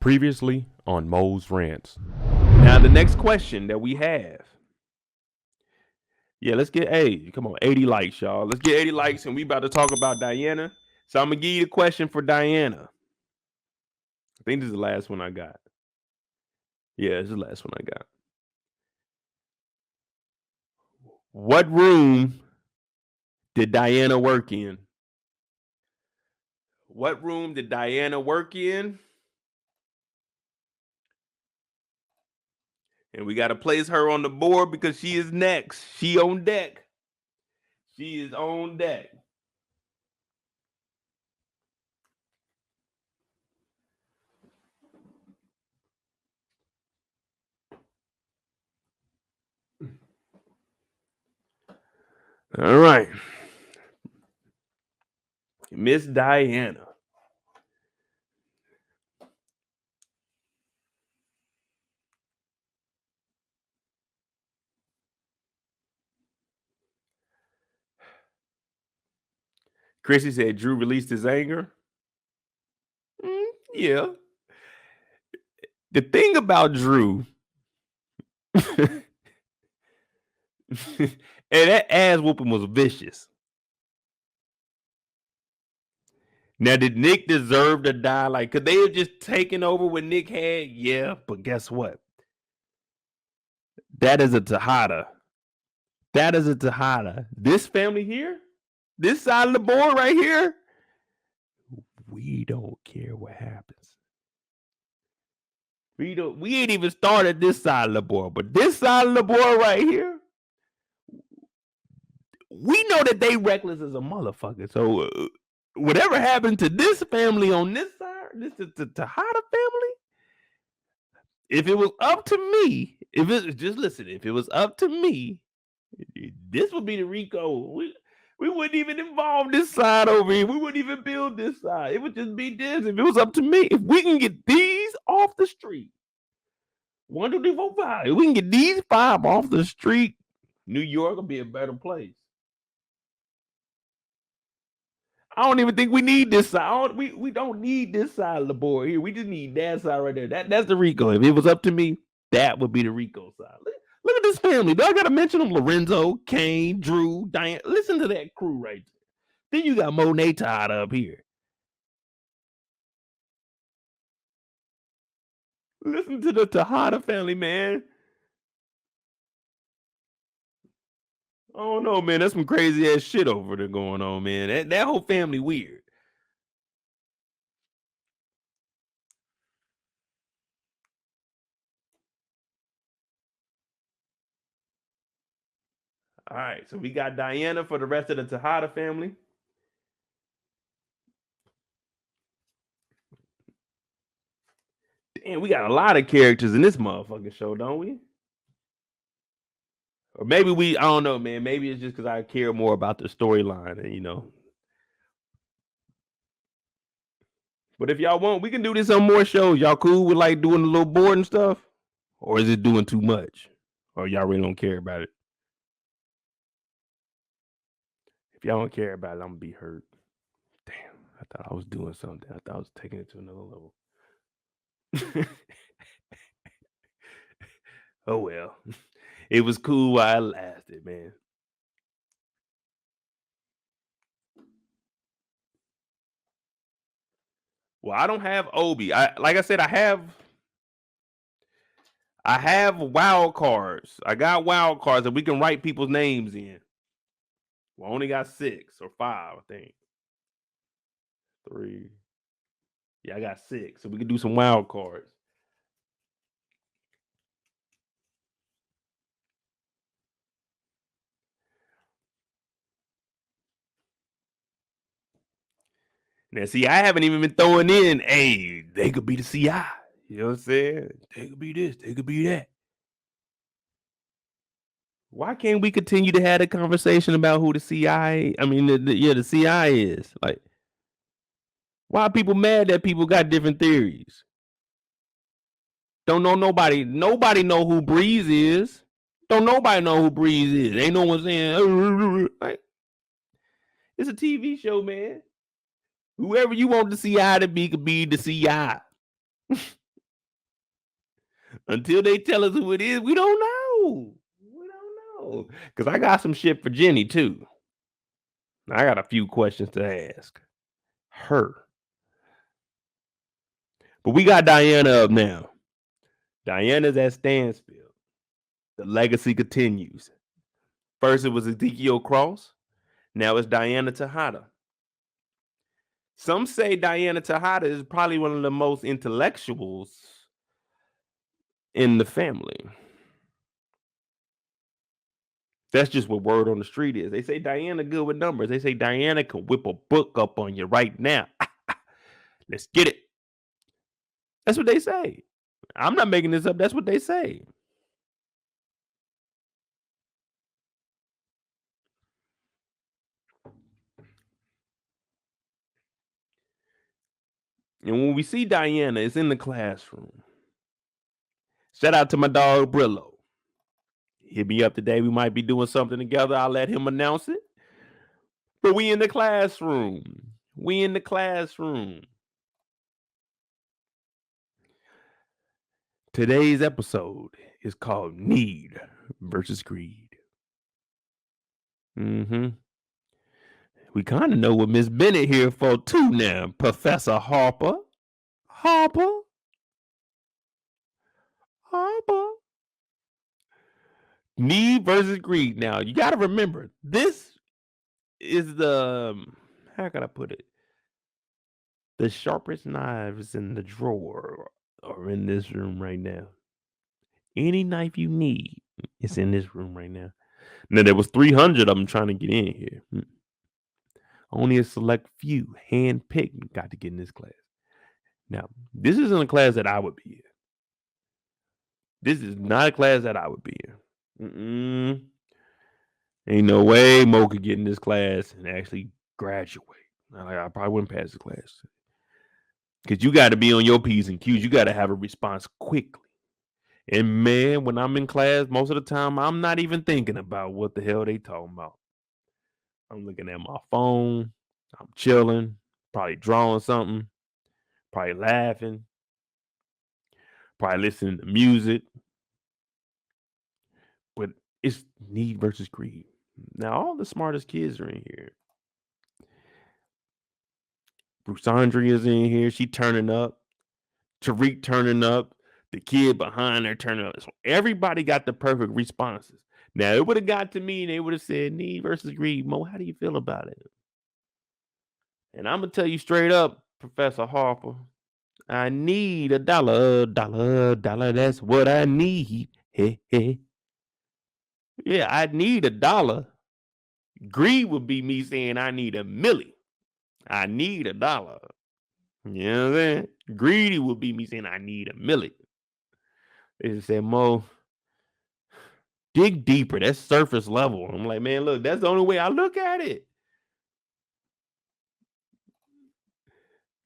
Previously on Mo's Rants. Now, the next question that we have. Yeah, let's get 80 likes, y'all. Let's get 80 likes, and we about to talk about Diana. So I'm going to give you the question for Diana. I think this is the last one I got. Yeah, this is the last one I got. What room did Diana work in? What room did Diana work in? And we got to place her on the board because she is next. She on deck. She is on deck. All right. Miss Diana. Chrissy said Drew released his anger. Yeah. The thing about Drew, and that ass whooping was vicious. Now, did Nick deserve to die? Like, could they have just taken over what Nick had? Yeah, but guess what? That is a Tejada. That is a Tejada. This family here, this side of the board right here, we don't care what happens. We ain't even started this side of the board, but this side of the board right here, we know that they reckless as a motherfucker. So whatever happened to this family on this side, this is the Tejada family. If it was up to me, if it was up to me, this would be the Rico. We wouldn't even involve this side over here. We wouldn't even build this side. It would just be this. If it was up to me, if we can get these off the street, 1, 2, 3, 4, 5. If we can get these 5 off the street, New York will be a better place. I don't even think we need this side. We don't need this side of the board here. We just need that side right there. That's the Rico. If it was up to me, that would be the Rico side. Look at this family. Do I got to mention them? Lorenzo, Kane, Drew, Diane. Listen to that crew right there. Then you got Monet tied up here. Listen to the Tejada family, man. I don't know, man. That's some crazy ass shit over there going on, man. That whole family weird. All right, so we got Diana for the rest of the Tejada family. Damn, we got a lot of characters in this motherfucking show, don't we? Or maybe I don't know, man. Maybe it's just because I care more about the storyline, and. But if y'all want, we can do this on more shows. Y'all cool with like doing a little board and stuff? Or is it doing too much? Or y'all really don't care about it? If y'all don't care about it, I'm going to be hurt. Damn, I thought I was doing something. I thought I was taking it to another level. Oh, well. It was cool while it lasted, man. Well, I don't have Obi. Like I said, I have wild cards. I got wild cards that we can write people's names in. Well, I only got 6 or 5, I think. 3. Yeah, I got 6. So we can do some wild cards. Now, see, I haven't even been throwing in, hey, they could be the CI. You know what I'm saying? They could be this. They could be that. Why can't we continue to have a conversation about who the CI? I mean, the CI is like. Why are people mad that people got different theories? Don't know nobody. Nobody know who Breeze is. Don't nobody know who Breeze is. Ain't no one saying like. It's a TV show, man. Whoever you want the CI to be could be the CI. Until they tell us who it is, we don't know. We don't know. Because I got some shit for Jenny, too. I got a few questions to ask her. But we got Diana up now. Diana's at standstill. The legacy continues. First, it was Ezekiel Cross. Now it's Diana Tejada. Some say Diana Tejada is probably one of the most intellectuals in the family. That's just what word on the street is. They say Diana good with numbers. They say Diana can whip a book up on you right now. Let's get it. That's what they say. I'm not making this up. That's what they say. And when we see Diana, it's in the classroom. Shout out to my dog Brillo. Hit me up today. We might be doing something together. I'll let him announce it. But we in the classroom. We in the classroom. Today's episode is called Need versus Greed. We kind of know what Miss Bennett here for too now. Professor Harper. Need versus greed. Now, you got to remember, this is the, how can I put it? The sharpest knives in the drawer are in this room right now. Any knife you need is in this room right now. Now, there was 300 of them trying to get in here. Only a select few, handpicked, got to get in this class. Now, this isn't a class that I would be in. This is not a class that I would be in. Ain't no way Mo could get in this class and actually graduate. I probably wouldn't pass the class. Because you got to be on your P's and Q's. You got to have a response quickly. And man, when I'm in class, most of the time, I'm not even thinking about what the hell they talking about. I'm looking at my phone. I'm chilling. Probably drawing something. Probably laughing. Probably listening to music. But it's need versus greed. Now, all the smartest kids are in here. Bruce Andrea's in here. She turning up. Tariq turning up. The kid behind her turning up. So everybody got the perfect responses. Now, it would have got to me and they would have said need versus greed. Mo, how do you feel about it? And I'm going to tell you straight up, Professor Harper, I need $1. That's what I need. Hey, hey. Yeah, I need $1. Greed would be me saying I need $1 million. I need $1. You know what I'm saying? Greedy would be me saying I need $1 million. They just said, Mo, dig deeper. That's surface level. I'm like, man, look, that's the only way I look at it.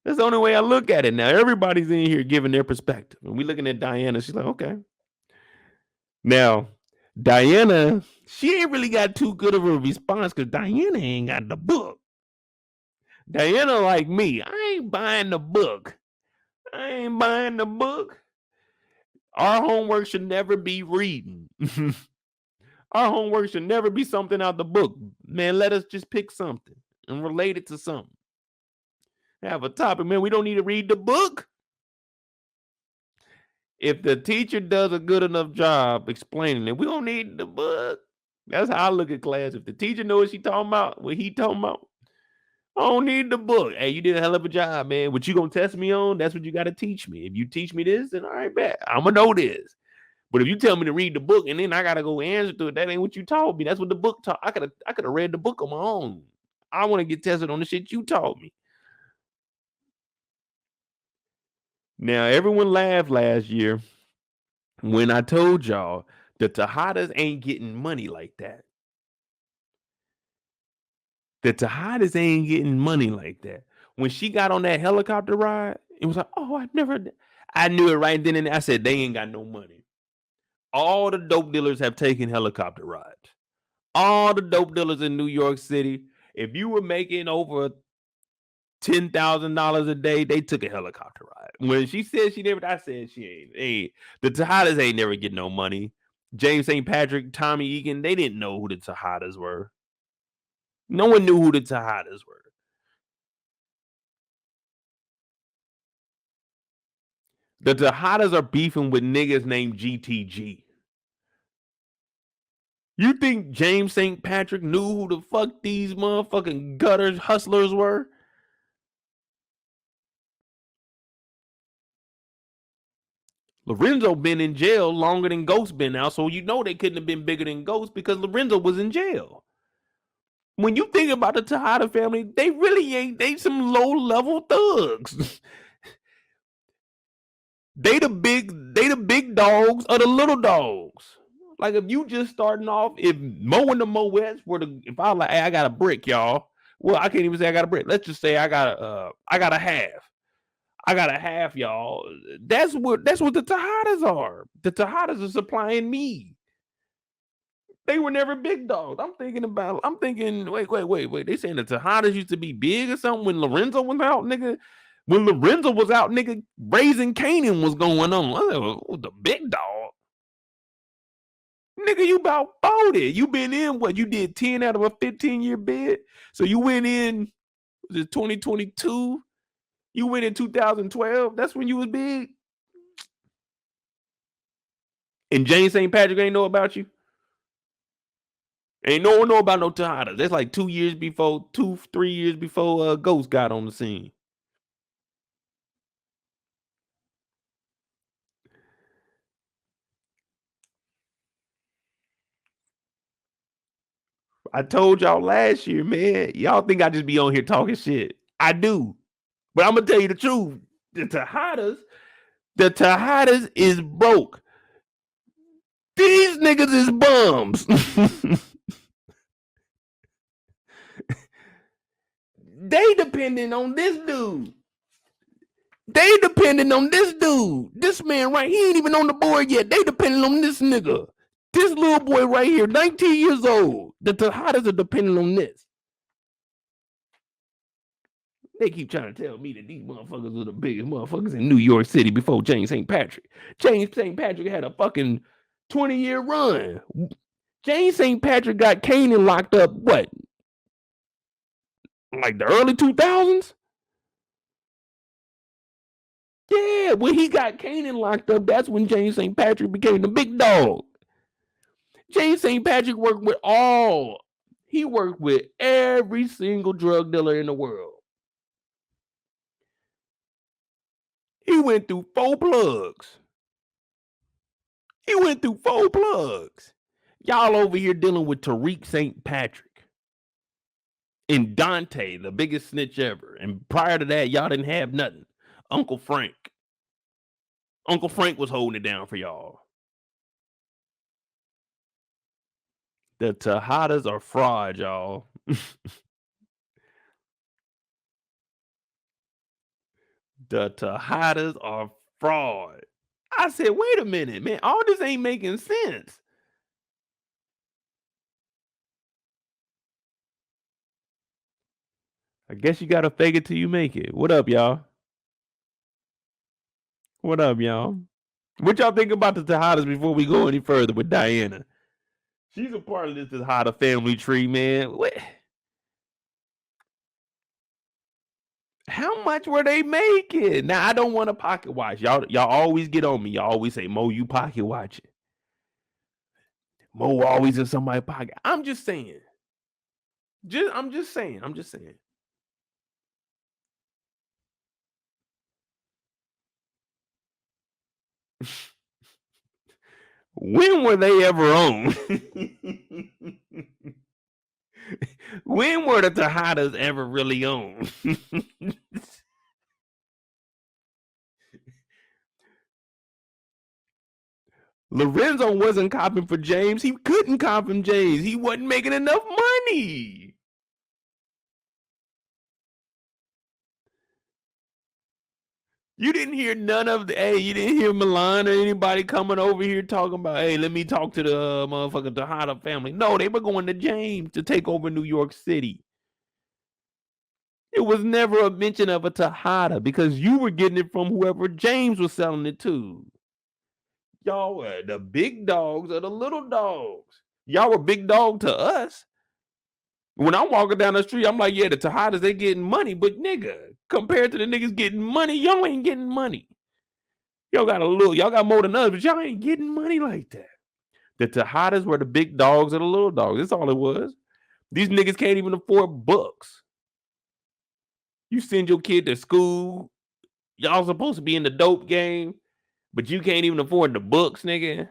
That's the only way I look at it. Now, everybody's in here giving their perspective. And we looking at Diana. She's like, okay. Now, Diana, she ain't really got too good of a response because Diana ain't got the book. Diana like me. I ain't buying the book. Our homework should never be reading. Our homework should never be something out the book. Man, let us just pick something and relate it to something. Have a topic, man. We don't need to read the book. If the teacher does a good enough job explaining it, we don't need the book. That's how I look at class. If the teacher knows what he talking about, I don't need the book. Hey, you did a hell of a job, man. What you gonna test me on? That's what you got to teach me. If you teach me this, then all right, bet I'm gonna know this. But if you tell me to read the book and then I gotta go answer to it, that ain't what you taught me. That's what the book taught. I could have read the book on my own. I want to get tested on the shit you taught me. Now, everyone laughed last year when I told y'all the Tejadas ain't getting money like that. The Tejadas ain't getting money like that. When she got on that helicopter ride, it was like, oh, I knew it right then and I said, they ain't got no money. All the dope dealers have taken helicopter rides. All the dope dealers in New York City, if you were making over $10,000 a day. They took a helicopter ride. When she said she never, I said she ain't. Hey, the Tejadas ain't never get no money. James St. Patrick, Tommy Egan, they didn't know who the Tejadas were. No one knew who the Tejadas were. The Tejadas are beefing with niggas named GTG. You think James St. Patrick knew who the fuck these motherfucking gutter hustlers were? Lorenzo been in jail longer than Ghost been out, so you know they couldn't have been bigger than Ghost because Lorenzo was in jail. When you think about the Tejada family, they really ain't. They some low level thugs. They the big dogs or the little dogs. Like if you just starting off, if Mo and the Moets were if I was like, hey, I got a brick, y'all. Well, I can't even say I got a brick. Let's just say I got a half. I got a half, y'all. That's what the Tejadas are. The Tejadas are supplying me. They were never big dogs. I'm thinking, wait. They saying the Tejadas used to be big or something when Lorenzo was out, nigga. When Lorenzo was out, nigga, Raising Canaan was going on. Oh, the big dog. Nigga, you about 40. You been in what? You did 10 out of a 15-year bid. So you went in, was it 2022? You went in 2012. That's when you was big. And James St. Patrick ain't know about you. Ain't no one know about no Tejadas. That's like 3 years before Ghost got on the scene. I told y'all last year, man. Y'all think I just be on here talking shit. I do. But I'm gonna tell you the truth. The Tejadas is broke. These niggas is bums. They depending on this dude. This man right, he ain't even on the board yet. They depending on this nigga. This little boy right here, 19 years old. The Tejadas are depending on this. They keep trying to tell me that these motherfuckers are the biggest motherfuckers in New York City before James St. Patrick. James St. Patrick had a fucking 20-year run. James St. Patrick got Canaan locked up, what? Like the early 2000s? Yeah, when he got Canaan locked up, that's when James St. Patrick became the big dog. James St. Patrick worked with every single drug dealer in the world. He went through 4 plugs. Y'all over here dealing with Tariq St. Patrick and Dante, the biggest snitch ever. And prior to that, y'all didn't have nothing. Uncle Frank was holding it down for y'all. The Tejadas are fraud, y'all. The Tejadas are fraud. I said, wait a minute, man. All this ain't making sense. I guess you gotta fake it till you make it. What up, y'all? What y'all think about the Tejadas before we go any further with Diana? She's a part of this Tejada family tree, man. What? How much were they making? Now I don't want to pocket watch. Y'all always get on me. Y'all always say, Mo, you pocket watching. Mo always in somebody's pocket. I'm just saying. I'm just saying. When were they ever on? When were the Tejadas ever really on? Lorenzo wasn't copping for James. He couldn't cop him James. He wasn't making enough money. You didn't hear you didn't hear Milan or anybody coming over here talking about, hey, let me talk to the motherfucking Tejada family. No, they were going to James to take over New York City. It was never a mention of a Tejada because you were getting it from whoever James was selling it to. Y'all were the big dogs or the little dogs. Y'all were big dog to us. When I'm walking down the street, I'm like, yeah, the Tejadas, they getting money, but nigga, compared to the niggas getting money, y'all ain't getting money. Y'all got more than us, but y'all ain't getting money like that. The Tejadas were the big dogs or the little dogs. That's all it was. These niggas can't even afford books. You send your kid to school, y'all supposed to be in the dope game, but you can't even afford the books, nigga.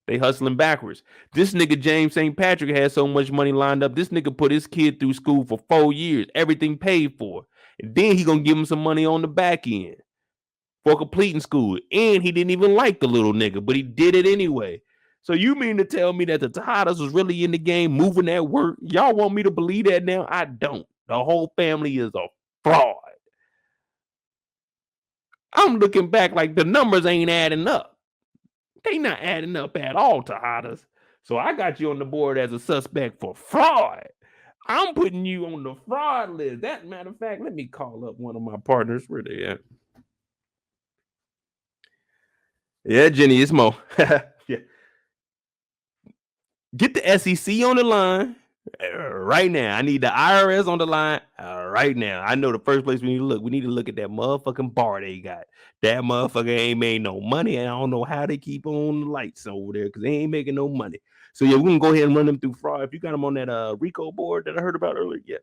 They hustling backwards. This nigga James St. Patrick had so much money lined up. This nigga put his kid through school for 4 years, everything paid for. And then he gonna give him some money on the back end for completing school. And he didn't even like the little nigga, but he did it anyway. So you mean to tell me that the Tejadas was really in the game, moving that work? Y'all want me to believe that now? I don't. The whole family is a fraud. I'm looking back like the numbers ain't adding up. They not adding up at all, Tejadas. So I got you on the board as a suspect for fraud. I'm putting you on the fraud list. That matter of fact, let me call up one of my partners. Where they at? Yeah, Jenny, it's Mo. Yeah. Get the SEC on the line right now. I need the IRS on the line right now. I know the first place we need to look. We need to look at that motherfucking bar they got. That motherfucker ain't made no money. And I don't know how they keep on the lights over there because they ain't making no money. So yeah, we're gonna go ahead and run them through fraud. If you got them on that Rico board that I heard about earlier, yeah,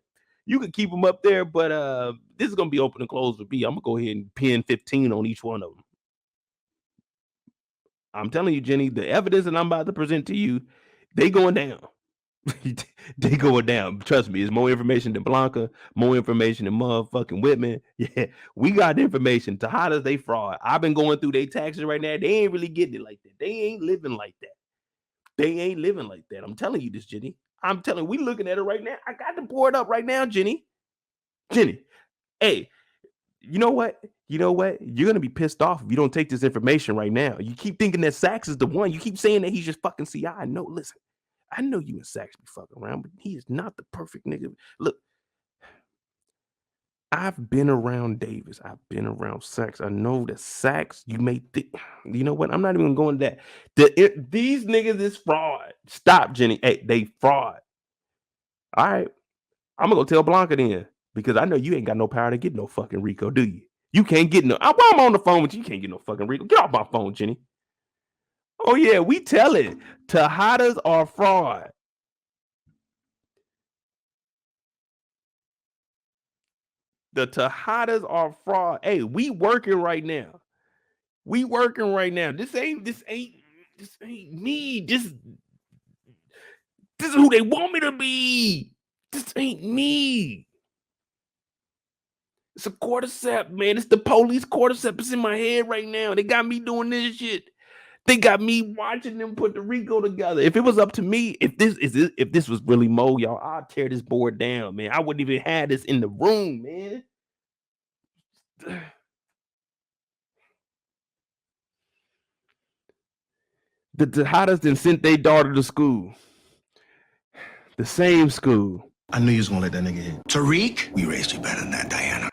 you can keep them up there. But this is gonna be open and closed with B. I'm gonna go ahead and pin 15 on each one of them. I'm telling you, Jenny, the evidence that I'm about to present to you, they going down. They going down. Trust me, it's more information than Blanca, more information than motherfucking Whitman. Yeah, we got the information. Tejadas, they fraud. I've been going through their taxes right now. They ain't really getting it like that. They ain't living like that. They ain't living like that. I'm telling you this, Jenny. I'm telling you, we looking at it right now. I got the board up right now, Jenny. Jenny, hey, you know what? You know what? You're gonna be pissed off if you don't take this information right now. You keep thinking that Sax is the one. You keep saying that he's just fucking CI. No, listen. I know you and Sax be fucking around, but he is not the perfect nigga. Look, I've been around Davis. I've been around Sax. I know that Sax, you may think, you know what? I'm not even going to that. These niggas is fraud. Stop, Jenny. Hey, they fraud. All right. I'm going to go tell Blanca then because I know you ain't got no power to get no fucking Rico, do you? You can't get no. While I'm on the phone with you, you can't get no fucking Rico. Get off my phone, Jenny. Oh, yeah, we tell it. Tejadas are fraud. The Tejadas are fraud. Hey, we working right now. We working right now. This ain't me. This is who they want me to be. This ain't me. It's a cordyceps, man. It's the police cordyceps in my head right now. They got me doing this shit. They got me watching them put the Rico together. If it was up to me, if this was really Mo, y'all, I'd tear this board down, man. I wouldn't even have this in the room, man. The Tejadas then sent their daughter to school. The same school. I knew you was gonna let that nigga in. Tariq, we raised you better than that, Diana.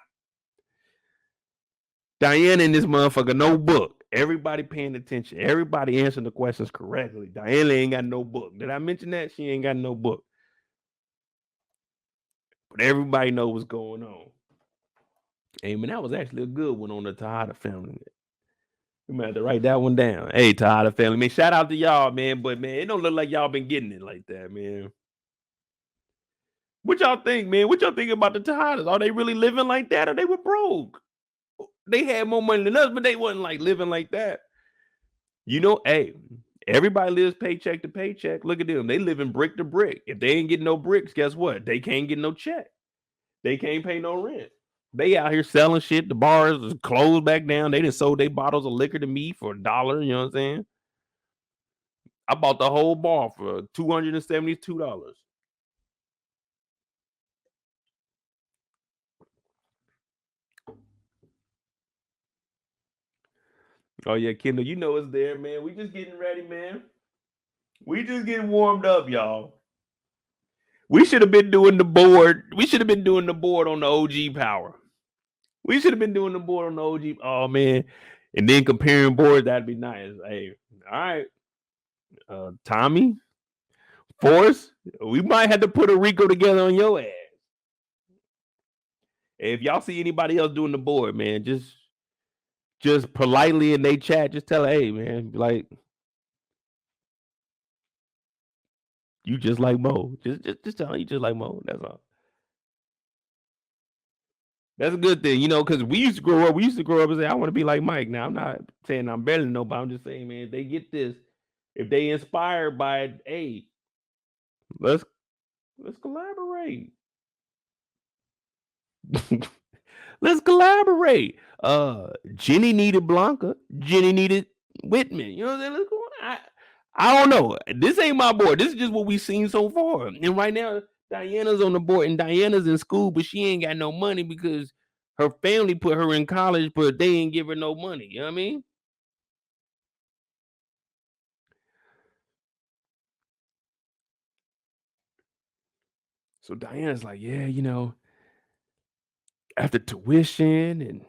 Diana in this motherfucker, no book. Everybody paying attention. Everybody answering the questions correctly. Diana ain't got no book. Did I mention that? She ain't got no book. But everybody know what's going on. Hey, man, that was actually a good one on the Tejada family. We might have to write that one down. Hey, Tejada family, man, shout out to y'all, man. But, man, it don't look like y'all been getting it like that, man. What y'all think, man? What y'all think about the Tejadas? Are they really living like that or they were broke? They had more money than us, but they wasn't like living like that. You know, hey, everybody lives paycheck to paycheck. Look at them. They living brick to brick. If they ain't getting no bricks, guess what? They can't get no check. They can't pay no rent. They out here selling shit. The bars is closed back down. They done sold their bottles of liquor to me for $1. You know what I'm saying? I bought the whole bar for $272. Oh yeah, Kendall, you know it's there, man. We just getting ready, man. We just getting warmed up, y'all. We should have been doing the board. We should have been doing the board on the OG power. We should have been doing the board on the OG. Oh man. And then comparing boards, that'd be nice. Hey, all right. Tommy, Force, we might have to put a Rico together on your ass. If y'all see anybody else doing the board, man, just politely in their chat, just tell her, hey man, like you just like Mo. Just tell her you just like Mo. That's all. That's a good thing, because we used to grow up and say, I want to be like Mike. Now, I'm not saying I'm better than nobody. I'm just saying, man, if they get this, if they inspired by it, hey, let's collaborate. Let's collaborate. Jenny needed Blanca. Jenny needed Whitman. You know what I'm saying? Let's go on. I don't know. This ain't my board. This is just what we've seen so far. And right now, Diana's on the board, and Diana's in school, but she ain't got no money because her family put her in college, but they ain't give her no money. You know what I mean? So Diana's like, yeah, after tuition and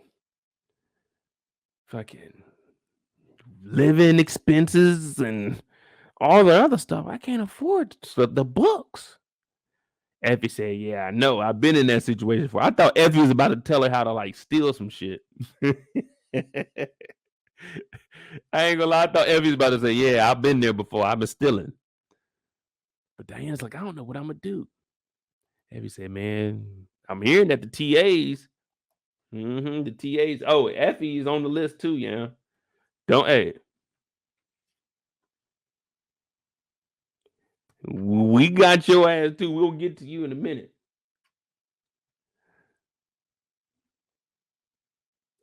fucking living expenses and all the other stuff, I can't afford the books. Effie said, yeah, I know. I've been in that situation before. I thought Effie was about to tell her how to like steal some shit. I ain't gonna lie. I thought Effie was about to say, yeah, I've been there before. I've been stealing. But Diana's like, I don't know what I'm gonna do. Effie said, man, I'm hearing that the TAs, the TAs. Oh, Effie is on the list too, yeah. Hey. We got your ass too. We'll get to you in a minute.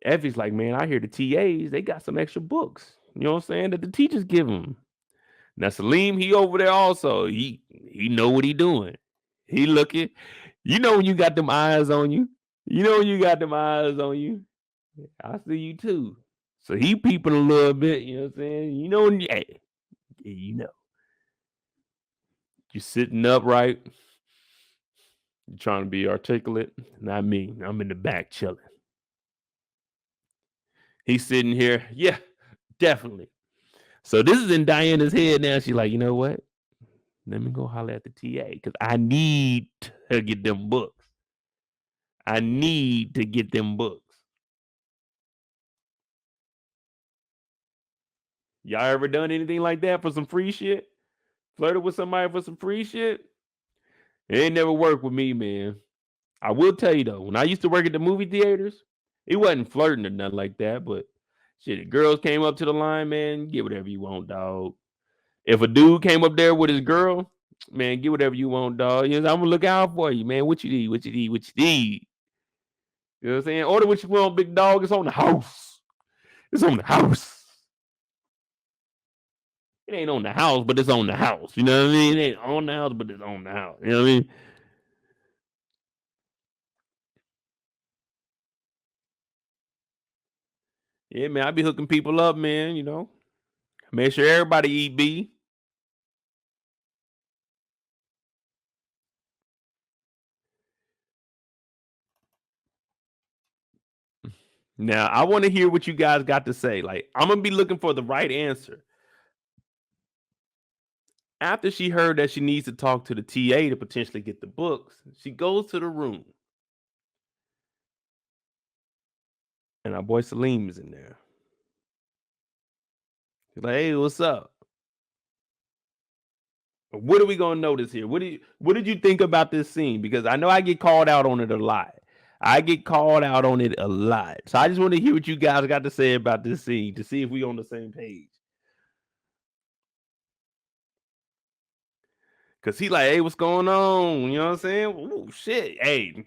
Effie's like, man, I hear the TAs, they got some extra books. You know what I'm saying? That the teachers give them. Now Salim, he over there also. He know what he doing. He looking. You know when you got them eyes on you. You know when you got them eyes on you. I see you too. So he peeping a little bit. You know what I'm saying? You know when you're sitting upright. You're trying to be articulate. Not me. I'm in the back chilling. He's sitting here. Yeah, definitely. So this is in Diana's head now. She's like, you know what? Let me go holler at the TA because I need to get them books. I need to get them books. Y'all ever done anything like that for some free shit? Flirted with somebody for some free shit? It ain't never worked with me, man. I will tell you though, when I used to work at the movie theaters, it wasn't flirting or nothing like that, but shit, girls came up to the line, man, get whatever you want, dog. If a dude came up there with his girl, man, get whatever you want, dog. I'm gonna look out for you, man. What you need? What you need? What you need? You know what I'm saying? Order what you want, big dog. It's on the house. It's on the house. It ain't on the house, but it's on the house. You know what I mean? It ain't on the house, but it's on the house. You know what I mean? Yeah, man. I be hooking people up, man. Make sure everybody eat B. Now, I want to hear what you guys got to say. Like, I'm going to be looking for the right answer. After she heard that she needs to talk to the TA to potentially get the books, she goes to the room. And our boy Salim is in there. He's like, hey, what's up? What are we going to notice here? What did you think about this scene? Because I know I get called out on it a lot. So I just want to hear what you guys got to say about this scene to see if we on the same page. Cause he like, hey, what's going on? You know what I'm saying? Oh shit. Hey,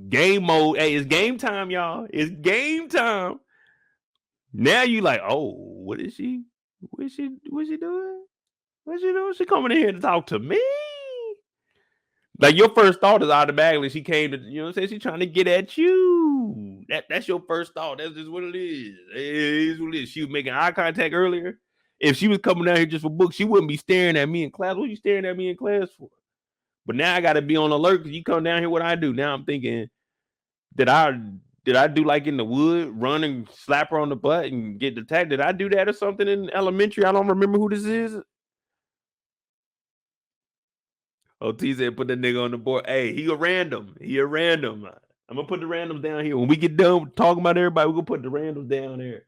game mode. Hey, it's game time, y'all. It's game time. Now you like, oh, what is she? What's she doing? What's she doing? She coming in here to talk to me? Like your first thought is automatically she came to, you know what I'm saying? She's trying to get at you. That's your first thought. That's just what it is. It is what it is. She was making eye contact earlier. If she was coming down here just for books, she wouldn't be staring at me in class. What are you staring at me in class for? But now I got to be on alert because you come down here, what I do. Now I'm thinking, did I do like in the wood, run and slap her on the butt and get attacked? Did I do that or something in elementary? I don't remember who this is. Oh, T said put that nigga on the board. Hey, he a random. I'm gonna put the randoms down here. When we get done talking about everybody, we're gonna put the randoms down there.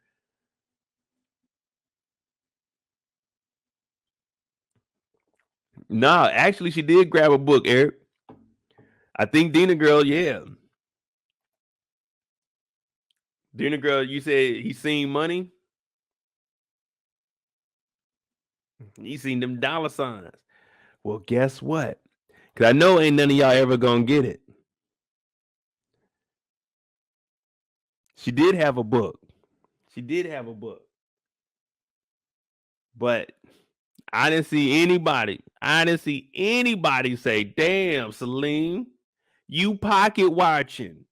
Nah, actually, she did grab a book, Eric. I think Dina girl, yeah. Dina girl, you said he seen money. He seen them dollar signs. Well, guess what? Because I know ain't none of y'all ever gonna get it. She did have a book. But I didn't see anybody. Say, damn, Salim, you pocket watching.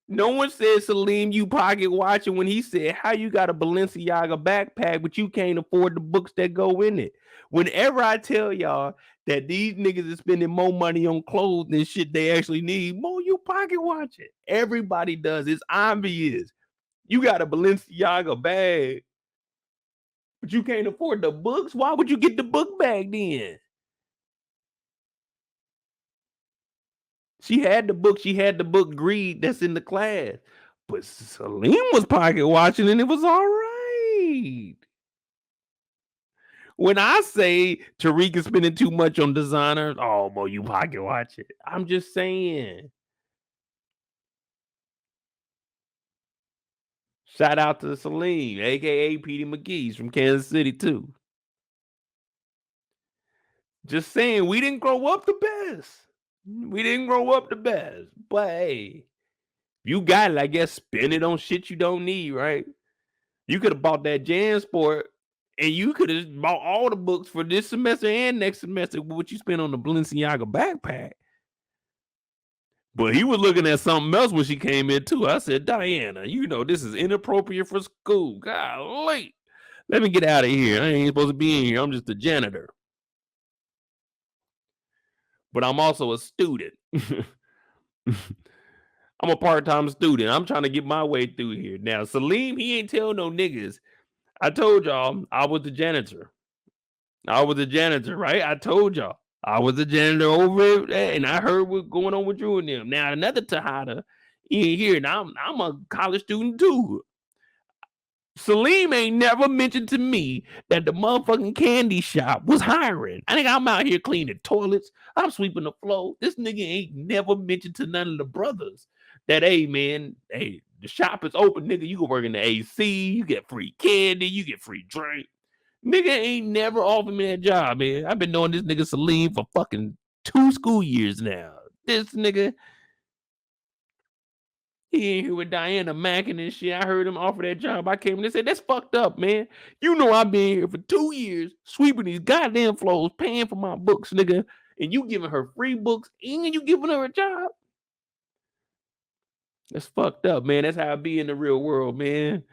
No one said, Salim, you pocket watching when he said, how you got a Balenciaga backpack, but you can't afford the books that go in it. Whenever I tell y'all that these niggas is spending more money on clothes than shit they actually need, more you pocket watching. Everybody does. It's obvious. You got a Balenciaga bag, but you can't afford the books. Why would you get the book bag then? She had the book Greed that's in the class. But Salim was pocket watching and it was all right. When I say Tariq is spending too much on designers, oh, boy, you pocket watch it. I'm just saying. Shout out to Salim, a.k.a. Petey McGee's from Kansas City, too. Just saying, we didn't grow up the best. But, hey, you got it. I guess spend it on shit you don't need, right? You could have bought that JanSport and you could have bought all the books for this semester and next semester with what you spent on the Balenciaga backpack. But he was looking at something else when she came in too. I said, Diana, you know this is inappropriate for school. Golly. Let me get out of here. I ain't supposed to be in here. I'm just a janitor. But I'm also a student. I'm a part-time student. I'm trying to get my way through here. Now, Salim, he ain't tell no niggas. I told y'all I was the janitor. Right? I told y'all. I was the janitor over there, and I heard what's going on with Drew and them. Now, another Tejada in here, and I'm a college student too. Salim ain't never mentioned to me that the motherfucking candy shop was hiring. I think I'm out here cleaning toilets. I'm sweeping the floor. This nigga ain't never mentioned to none of the brothers that, hey, man, hey, the shop is open, nigga. You can work in the AC. You get free candy. You get free drink. Nigga ain't never offered me that job, man. I've been knowing this nigga Salim for fucking 2 school years now. This nigga, he in here with Diana macking and shit. I heard him offer that job. I came in and said, that's fucked up, man. You know I've been here for 2 years, sweeping these goddamn floors, paying for my books, nigga. And you giving her free books and you giving her a job? That's fucked up, man. That's how it be in the real world, man.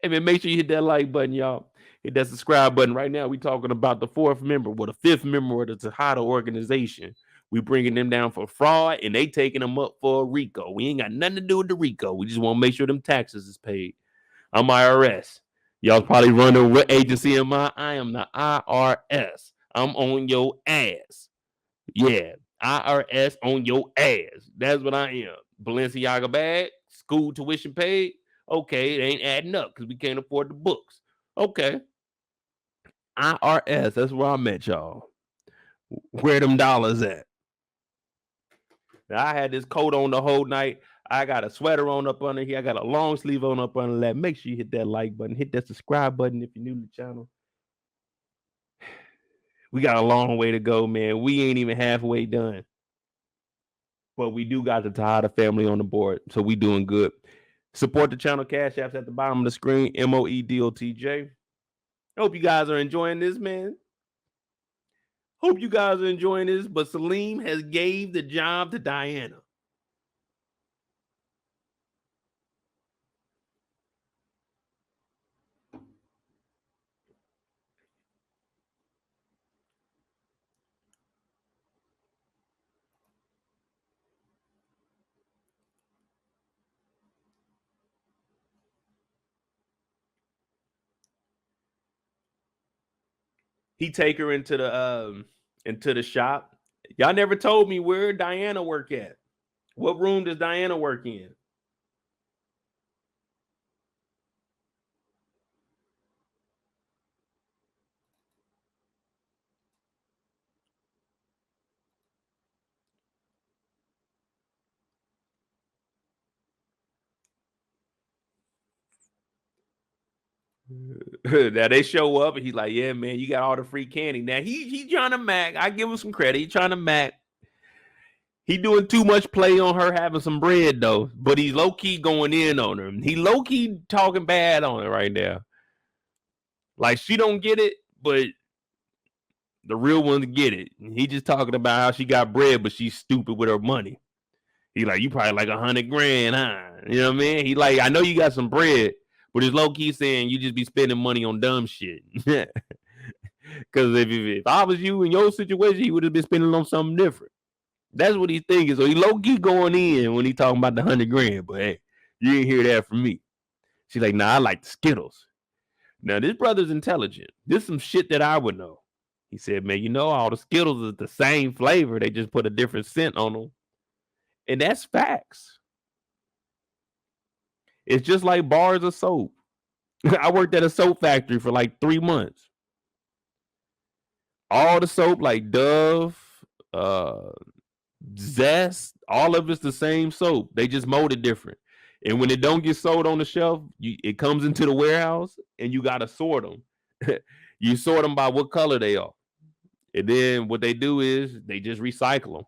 Hey, man, make sure you hit that like button, y'all. Hit that subscribe button. Right now, we talking about the 4th member, the 5th member of the Tejada organization. We bringing them down for fraud, and they taking them up for Rico. We ain't got nothing to do with the Rico. We just want to make sure them taxes is paid. I'm IRS. Y'all probably wondering what agency am I? I am the IRS. I'm on your ass. Yeah, IRS on your ass. That's what I am. Balenciaga bag, school tuition paid. Okay, it ain't adding up because we can't afford the books. Okay. IRS, that's where I'm at, y'all. Where them dollars at? Now, I had this coat on the whole night. I got a sweater on up under here. I got a long sleeve on up under that. Make sure you hit that like button. Hit that subscribe button if you're new to the channel. We got a long way to go, man. We ain't even halfway done. But we do got the Tejada family on the board, so we doing good. Support the channel. Cash apps at the bottom of the screen. MOEDOTJ. Hope you guys are enjoying this, man. But Salim has gave the job to Diana. he take her into the shop. Y'all never told me where Diana work at. What room does Diana work in? Now they show up and he's like, "Yeah, man, you got all the free candy." Now he trying to mac. I give him some credit. He trying to mac. He doing too much play on her having some bread though, but he's low key going in on her. He low key talking bad on her right now. Like she don't get it, but the real ones get it. He just talking about how she got bread, but she's stupid with her money. He like, you probably like $100 grand, huh? You know what I mean? He like, I know you got some bread, but it's low key saying you just be spending money on dumb shit. Because if I was you in your situation, he would have been spending on something different. That's what he's thinking. So he low key going in when he talking about the $100 grand. But hey, you didn't hear that from me. She's like, nah, I like the Skittles. Now this brother's intelligent. This is some shit that I would know. He said, man, you know, all the Skittles is the same flavor. They just put a different scent on them. And that's facts. It's just like bars of soap. I worked at a soap factory for like 3 months. All the soap, like Dove, Zest, all of it's the same soap. They just mold it different. And when it don't get sold on the shelf, it comes into the warehouse and you got to sort them. You sort them by what color they are. And then what they do is they just recycle them.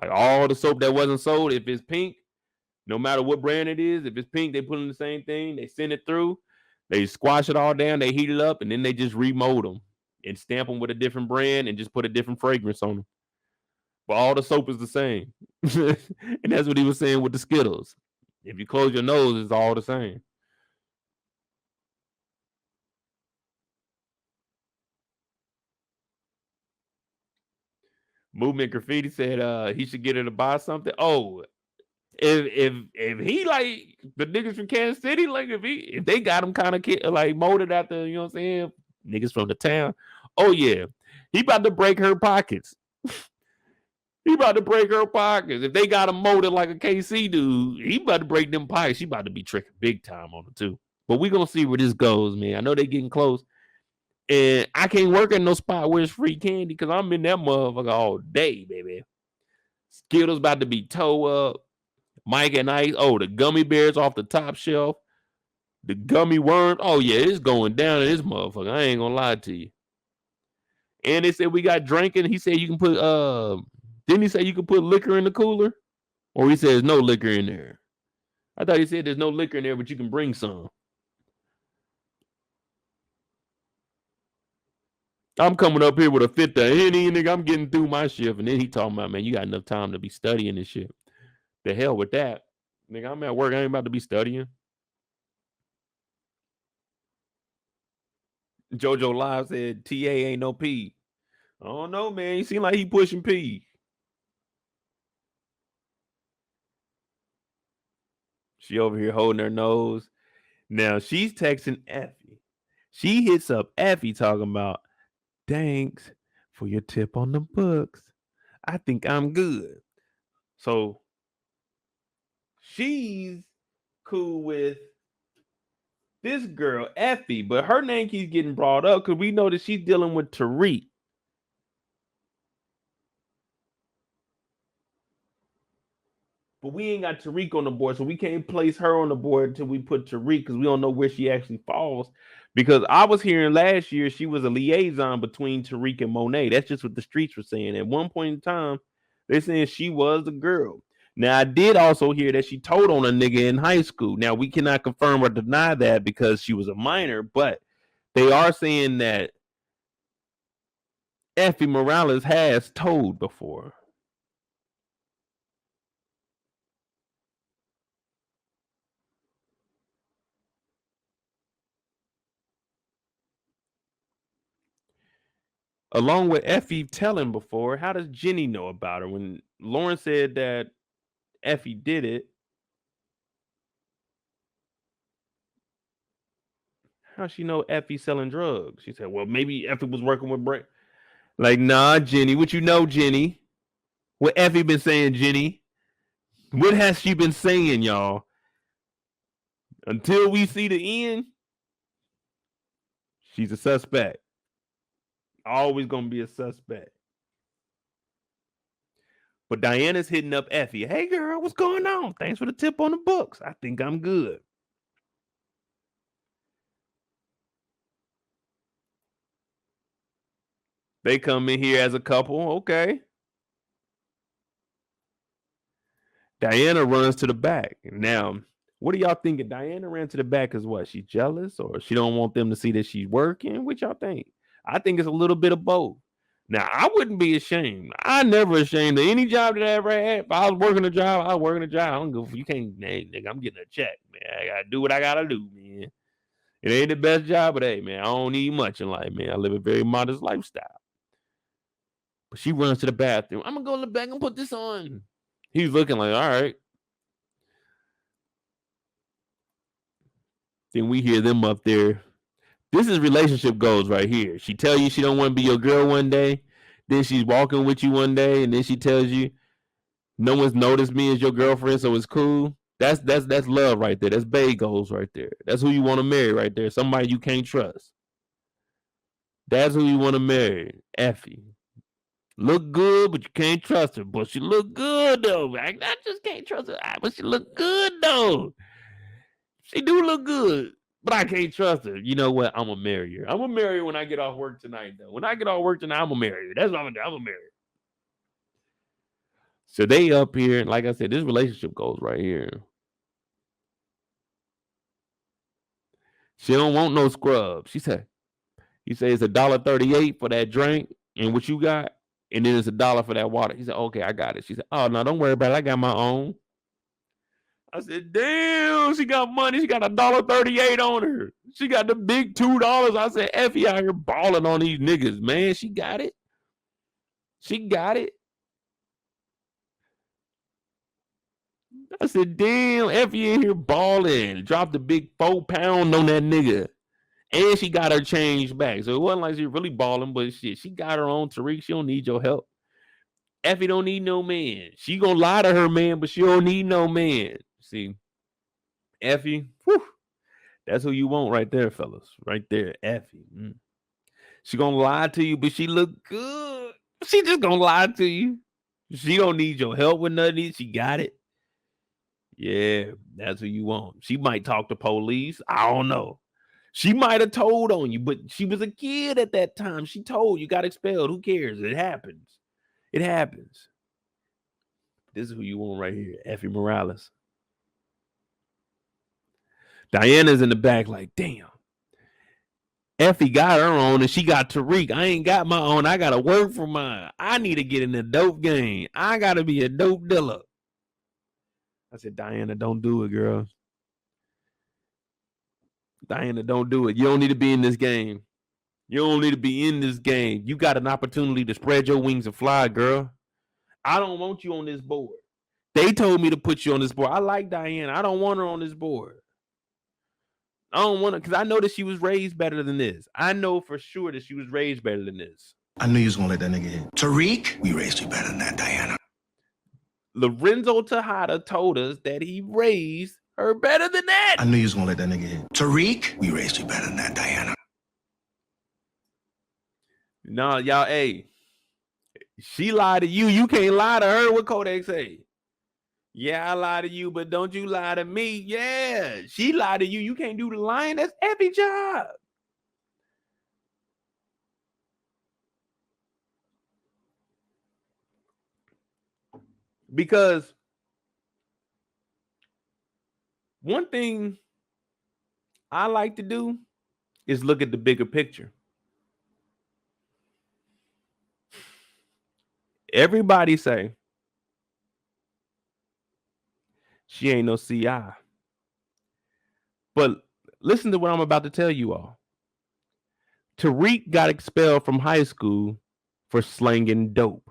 Like all the soap that wasn't sold, if it's pink, no matter what brand it is, if it's pink, they put in the same thing. They send it through. They squash it all down. They heat it up, and then they just remold them and stamp them with a different brand and just put a different fragrance on them. But all the soap is the same. And that's what he was saying with the Skittles. If you close your nose, it's all the same. Movement Graffiti said he should get her to buy something. Oh, if he like the niggas from Kansas City, like if they got him kind of like molded after, you know what I'm saying, niggas from the town. Oh yeah, he about to break her pockets. He about to break her pockets. If they got him molded like a KC dude, he about to break them pockets. She about to be tricking big time on it too. But we gonna see where this goes, man. I know they getting close. And I can't work in no spot where it's free candy because I'm in that motherfucker all day, baby. Skittles about to be toe up. Mike and Ice. Oh, the gummy bears off the top shelf. The gummy worms. Oh, yeah, it's going down in this motherfucker. I ain't gonna lie to you. And they said we got drinking. He said you can put didn't he say you can put liquor in the cooler? Or he said there's no liquor in there. I thought he said there's no liquor in there, but you can bring some. I'm coming up here with a fifth of Henny, nigga. I'm getting through my shift. And then he talking about, man, you got enough time to be studying this shit. The hell with that. Nigga, I'm at work. I ain't about to be studying. JoJo Live said TA ain't no P. I don't know, man. He seem like he pushing P. She over here holding her nose. Now she's texting Effie. She hits up Effie talking about, thanks for your tip on the books. I think I'm good. So she's cool with this girl, Effie, but her name keeps getting brought up because we know that she's dealing with Tariq. But we ain't got Tariq on the board, so we can't place her on the board until we put Tariq because we don't know where she actually falls. Because I was hearing last year she was a liaison between Tariq and Monet. That's just what the streets were saying. At one point in time, they're saying she was the girl. Now, I did also hear that she told on a nigga in high school. Now, we cannot confirm or deny that because she was a minor, but they are saying that Effie Morales has told before. Along with Effie telling before, how does Jenny know about her? When Lauren said that Effie did it, How she know Effie selling drugs? She said, well, maybe Effie was working with Brayden. Like, nah, Jenny. What you know, Jenny? What Effie been saying, Jenny? What has she been saying, y'all? Until we see the end, she's a suspect. Always gonna be a suspect. But Diana's hitting up Effie. Hey, girl, what's going on? Thanks for the tip on the books. I think I'm good. They come in here as a couple. Okay. Diana runs to the back. Now, what are y'all thinking? Diana ran to the back because what? She's jealous or she don't want them to see that she's working? What y'all think? I think it's a little bit of both. Now, I wouldn't be ashamed. I never ashamed of any job that I ever had. If I was working a job, I was working a job. I don't go for you can't, hey, nigga, I'm getting a check, man. I gotta do what I gotta do, man. It ain't the best job, but hey, man, I don't need much in life, man. I live a very modest lifestyle. But she runs to the bathroom. I'm gonna go to the back and put this on. He's looking like, all right. Then we hear them up there. This is relationship goals right here. She tell you she don't want to be your girl one day. Then she's walking with you one day, and then she tells you, no one's noticed me as your girlfriend, so it's cool. That's love right there. That's bae goals right there. That's who you want to marry right there. Somebody you can't trust. That's who you want to marry. Effie. Look good, but you can't trust her. But she look good though. I just can't trust her. But she look good though. She do look good, but I can't trust her. You know what? I'm gonna marry her. I'm gonna marry her when I get off work tonight though. When I get off work tonight, I'm gonna marry her. That's what I'm gonna do. I'm gonna marry her. So they up here, and like I said, this relationship goes right here. She don't want no scrub. She said, he said it's $1.38 for that drink and what you got, and then it's $1 for that water. He said, okay, I got it. She said, oh no, don't worry about it. I got my own. I said, damn, she got money. She got $1.38 on her. She got the big $2. I said, Effie out here balling on these niggas, man. She got it. She got it. I said, damn, Effie in here balling. Dropped a big 4 pound on that nigga. And she got her change back. So it wasn't like she really balling, but shit, she got her own. Tariq, she don't need your help. Effie don't need no man. She gonna lie to her man, but she don't need no man. See, Effie, whew, that's who you want right there, fellas. Right there, Effie. She gonna lie to you, but she look good. She just gonna lie to you. She don't need your help with nothing. She got it. Yeah, that's who you want. She might talk to police. I don't know. She might have told on you, but she was a kid at that time. She told you got expelled. Who cares? It happens. It happens. This is who you want right here, Effie Morales. Diana's in the back like, damn. Effie got her own and she got Tariq. I ain't got my own. I got to work for mine. I need to get in the dope game. I got to be a dope dealer. I said, Diana, don't do it, girl. Diana, don't do it. You don't need to be in this game. You don't need to be in this game. You got an opportunity to spread your wings and fly, girl. I don't want you on this board. They told me to put you on this board. I like Diana. I don't want her on this board. I don't want her because I know that she was raised better than this. I know for sure that she was raised better than this. I knew you was gonna let that nigga hit. Tariq, we raised you better than that, Diana. Lorenzo Tejada told us that he raised her better than that. I knew you was gonna let that nigga hit. Tariq, we raised you better than that, Diana. Nah, y'all, hey. She lied to you. You can't lie to her. What Kodak say? Yeah, I lie to you, but don't you lie to me. Yeah, she lied to you. You can't do the lying. That's every job. Because one thing I like to do is look at the bigger picture. Everybody say she ain't no CI. But listen to what I'm about to tell you all. Tariq got expelled from high school for slanging dope.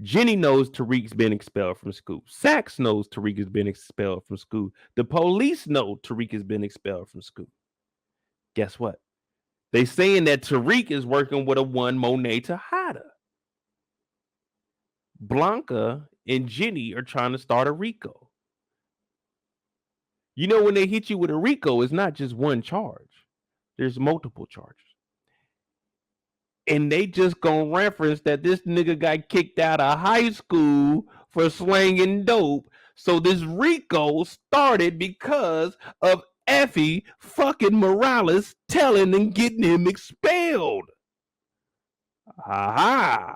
Jenny knows Tariq's been expelled from school. Sax knows Tariq has been expelled from school. The police know Tariq has been expelled from school. Guess what? They saying that Tariq is working with a one Monet Tejada. Blanca and Jenny are trying to start a Rico. You know, when they hit you with a Rico, it's not just one charge. There's multiple charges. And they just gonna reference that this nigga got kicked out of high school for slanging dope. So this Rico started because of Effie fucking Morales telling and getting him expelled. Aha.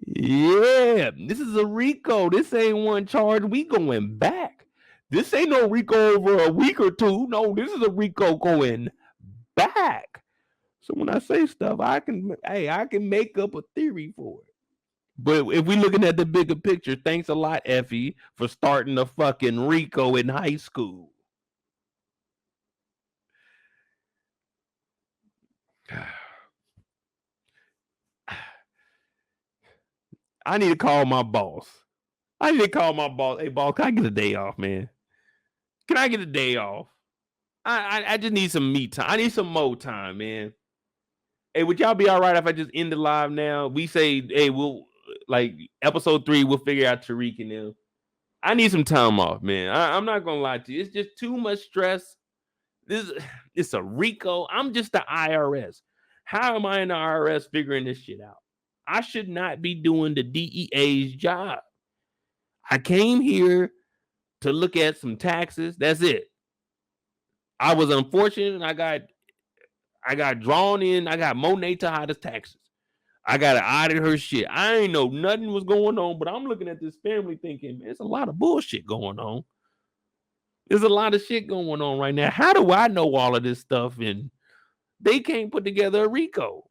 Yeah, this is a Rico. This ain't one charge. We going back. This ain't no Rico over a week or two. No, this is a Rico going back. So when I say stuff, I can make up a theory for it. But if we looking at the bigger picture, thanks a lot, Effie, for starting a fucking Rico in high school. I need to call my boss. Hey, boss, can I get a day off, man? Can I get a day off? I just need some me time. I need some more time, man. Hey, would y'all be all right if I just end the live now? We say, hey, we'll like episode 3, we'll figure out Tariq and them. I need some time off, man. I'm not gonna lie to you. It's just too much stress. It's a Rico. I'm just the IRS. How am I in the IRS figuring this shit out? I should not be doing the DEA's job. I came here to look at some taxes. That's it. I was unfortunate. I got drawn in. I got Monet Tejada's taxes. I got to audit her shit. I ain't know nothing was going on, but I'm looking at this family thinking, man, there's a lot of bullshit going on. There's a lot of shit going on right now. How do I know all of this stuff? And they can't put together a Rico.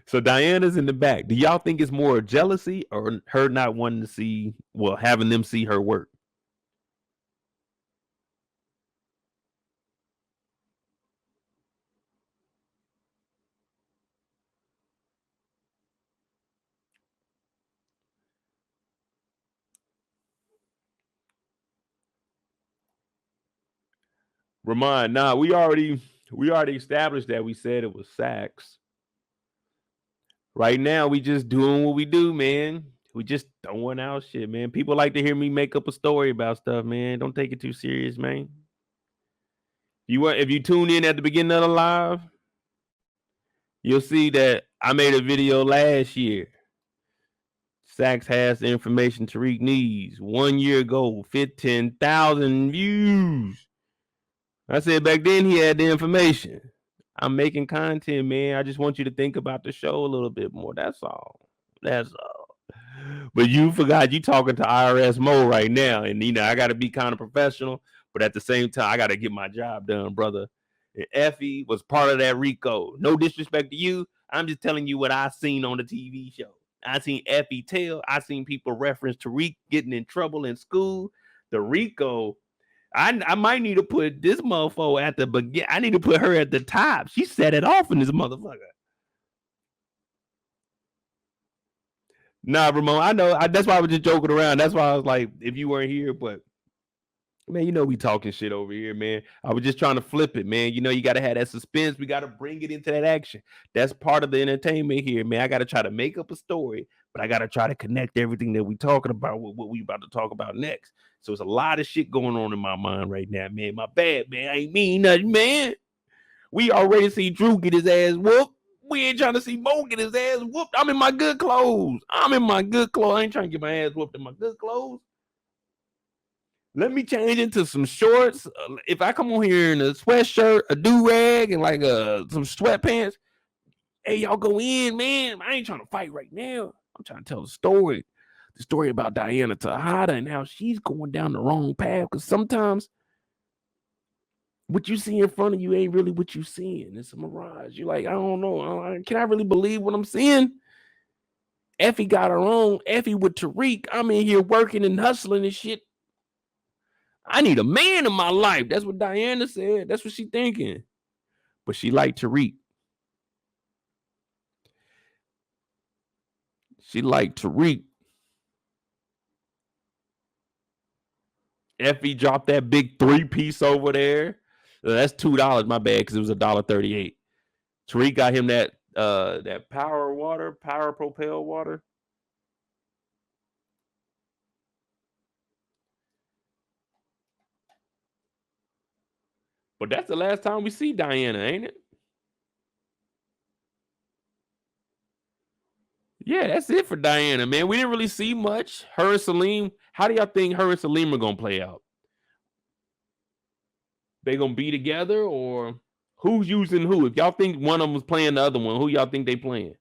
So Diana's in the back. Do y'all think it's more jealousy or her not wanting to see, well, having them see her work? Ramon, nah, we already established that. We said it was Sachs. Right now, we just doing what we do, man. We just throwing out shit, man. People like to hear me make up a story about stuff, man. Don't take it too serious, man. If you tune in at the beginning of the live, you'll see that I made a video last year. Sachs has the information Tariq needs. 1 year ago, 15,000 views. I said back then he had the information. I'm making content, man. I just want you to think about the show a little bit more. That's all. But you forgot you talking to IRS Mo right now. And, I got to be kind of professional. But at the same time, I got to get my job done, brother. And Effie was part of that Rico. No disrespect to you. I'm just telling you what I seen on the TV show. I seen Effie tell. I seen people reference Tariq getting in trouble in school. The Rico... I might need to put this motherfucker at the beginning. I need to put her at the top. She set it off in this motherfucker. Nah, Ramon, I know. That's why I was just joking around. That's why I was like, if you weren't here, but man, we talking shit over here, man. I was just trying to flip it, man. You got to have that suspense. We got to bring it into that action. That's part of the entertainment here, man. I got to try to make up a story, but I got to try to connect everything that we talking about with what we about to talk about next. So it's a lot of shit going on in my mind right now, man. My bad, man. I ain't mean nothing, man. We already see Drew get his ass whooped. We ain't trying to see Mo get his ass whooped. I'm in my good clothes. I ain't trying to get my ass whooped in my good clothes. Let me change into some shorts. If I come on here in a sweatshirt, a do-rag, and like some sweatpants, hey, y'all go in, man. I ain't trying to fight right now. I'm trying to tell the story. The story about Diana Tejada and how she's going down the wrong path. Because sometimes what you see in front of you ain't really what you seeing. It's a mirage. You're like, I don't know. Can I really believe what I'm seeing? Effie got her own. Effie with Tariq. I'm in here working and hustling and shit. I need a man in my life. That's what Diana said. That's what she thinking. But she liked Tariq. She liked Tariq. Effie dropped that big 3-piece over there. That's $2. My bad, because it was $1.38. Tariq got him that power propel water. But that's the last time we see Diana, ain't it? Yeah, that's it for Diana, man. We didn't really see much. Her and Salim. How do y'all think her and Salim are gonna play out? They gonna be together, or who's using who? If y'all think one of them was playing the other one, who y'all think they playing?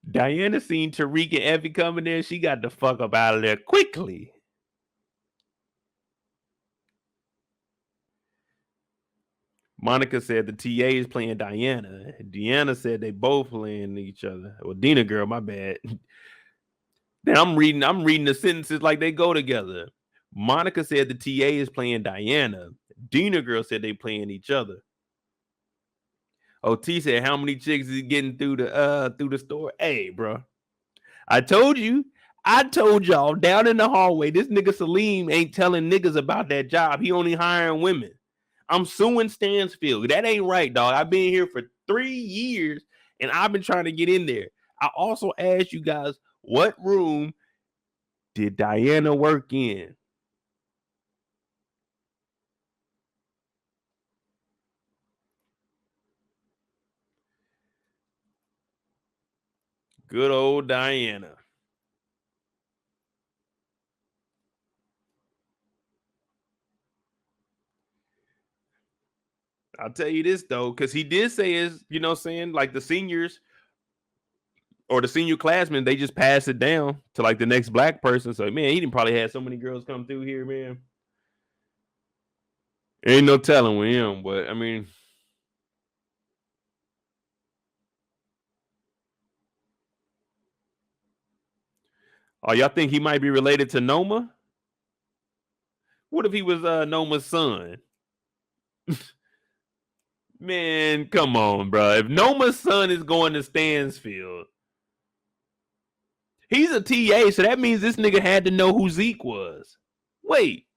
Diana seen Tariq and Effie coming in. She got the fuck up out of there quickly. Monica said the TA is playing Diana. Deanna said they both playing each other. Well, Dina girl, my bad. Then I'm reading the sentences like they go together. Monica said the TA is playing Diana. Dina girl said they playing each other. OT said, how many chicks is he getting through the store? Hey, bro. I told y'all down in the hallway, this nigga Salim ain't telling niggas about that job. He only hiring women. I'm suing Stansfield. That ain't right, dog. I've been here for 3 years and I've been trying to get in there. I also asked you guys, what room did Diana work in? Good old Diana. I'll tell you this, though, because he did say is, you know what I'm saying, like the seniors or the senior classmen, they just pass it down to like the next black person. So, man, he didn't probably have so many girls come through here, man. Ain't no telling with him, but I mean, oh, y'all think he might be related to Noma? What if he was Noma's son? Man, come on, bro. If Noma's son is going to Stansfield, he's a TA, so that means this nigga had to know who Zeke was. Wait.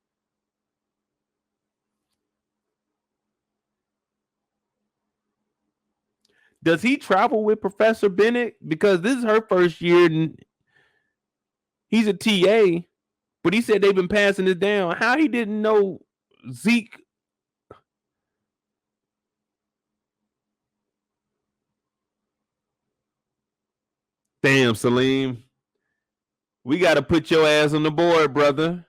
Does he travel with Professor Bennett? Because this is her first year and he's a TA, but he said they've been passing it down. How he didn't know Zeke? Damn, Salim. We got to put your ass on the board, brother.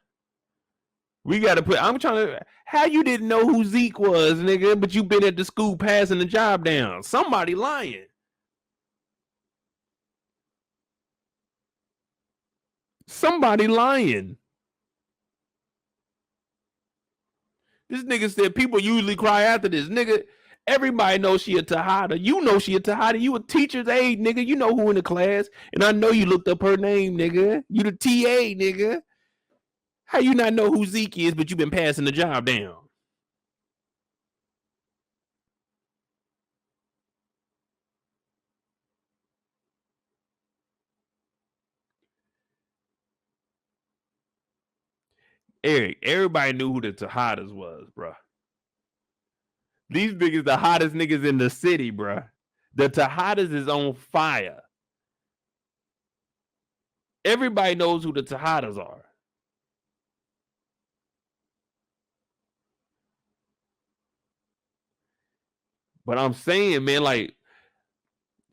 We got to put. I'm trying to. How you didn't know who Zeke was, nigga? But you been at the school passing the job down. Somebody lying. Somebody lying. This nigga said people usually cry after this. Nigga, everybody knows she a Tejada. You know she a Tejada. You a teacher's aide, nigga. You know who in the class. And I know you looked up her name, nigga. You the TA, nigga. How you not know who Zeke is, but you been passing the job down? Eric, everybody knew who the Tejadas was, bro. These niggas the hottest niggas in the city, bro. The Tejadas is on fire. Everybody knows who the Tejadas are. But I'm saying, man, like,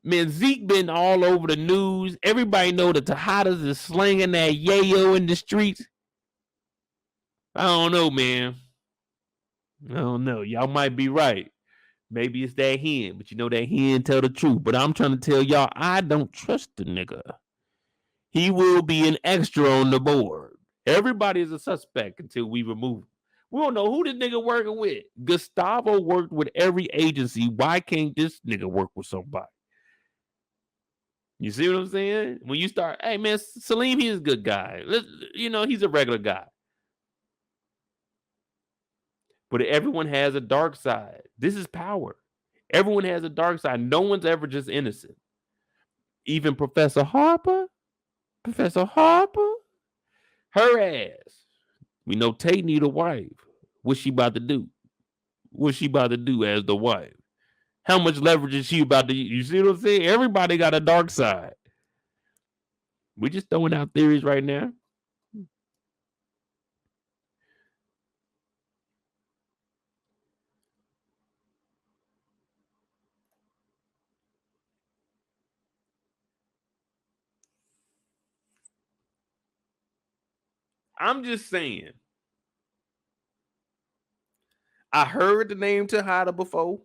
man, Zeke been all over the news. Everybody know the Tejadas is slinging that yayo in the streets. I don't know, man. I don't know. Y'all might be right. Maybe it's that hen, but you know that hen tell the truth. But I'm trying to tell y'all, I don't trust the nigga. He will be an extra on the board. Everybody is a suspect until we remove him. We don't know who this nigga working with. Gustavo worked with every agency. Why can't this nigga work with somebody? You see what I'm saying? When you start, hey man, Salim, he's a good guy. He's a regular guy. But everyone has a dark side. This is power. Everyone has a dark side. No one's ever just innocent. Even Professor Harper, her ass. We know Tate need a wife. What's she about to do? What's she about to do as the wife? How much leverage is she about to use? You see what I'm saying? Everybody got a dark side. We're just throwing out theories right now. I'm just saying. I heard the name Tejada before.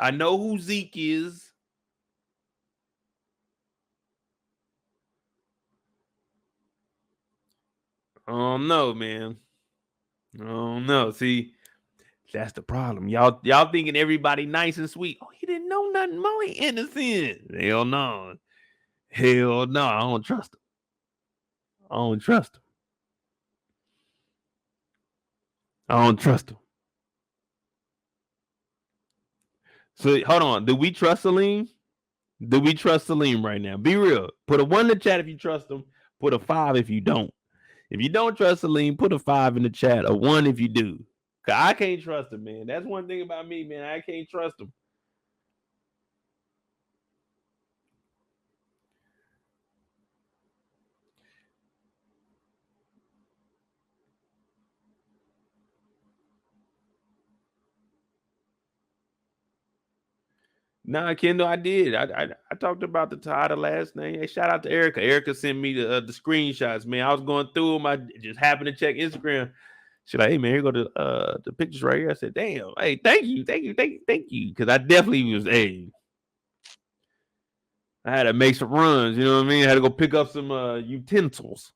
I know who Zeke is. I don't know, man. I don't know. See, that's the problem. Y'all thinking everybody nice and sweet. Oh, he didn't know nothing more. He innocent. Hell no. Hell no. I don't trust him. I don't trust him. I don't trust him. So hold on. Do we trust Salim? Do we trust Salim right now? Be real. Put a 1 in the chat if you trust him. Put a 5 if you don't. If you don't trust Salim, put a 5 in the chat. A 1 if you do. Cause I can't trust him, man. That's one thing about me, man. I can't trust him. Nah, Kendall, I did. I talked about the Tejada last night. Hey, shout out to Erica. Erica sent me the screenshots, man. I was going through them. I just happened to check Instagram. She's like, hey, man, here go the pictures right here. I said, damn, hey, thank you. Because I definitely was, hey, I had to make some runs. You know what I mean? I had to go pick up some utensils.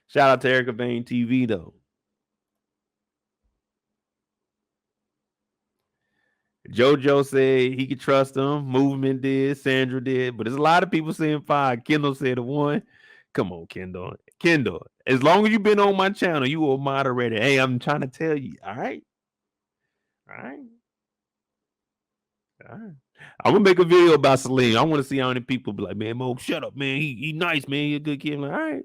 Shout out to Erica Vane TV, though. JoJo said he could trust them. Movement did. Sandra did. But there's a lot of people saying 5. Kendall said a 1. Come on, Kendall. Kendall, as long as you've been on my channel, you a moderator. Hey, I'm trying to tell you. All right. I'm gonna make a video about Salim. I want to see how many people be like, man, Mo, shut up, man. He nice, man. He a good kid. I'm like,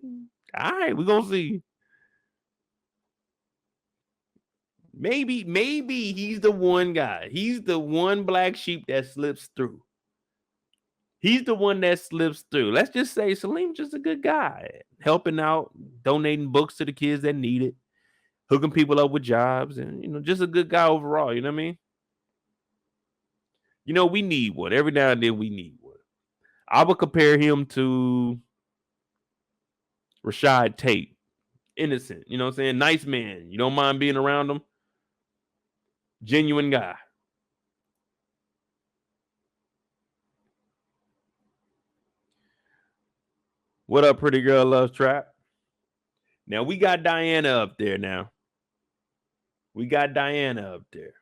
all right, we're gonna see. Maybe he's the one guy. He's the one black sheep that slips through. He's the one that slips through. Let's just say Salim's just a good guy, helping out, donating books to the kids that need it, hooking people up with jobs, and just a good guy overall. You know what I mean? We need one. Every now and then we need one. I would compare him to Rashad Tate. Innocent. You know what I'm saying? Nice man. You don't mind being around him. Genuine guy. What up, pretty girl loves trap? Now we got Diana up there now. We got Diana up there.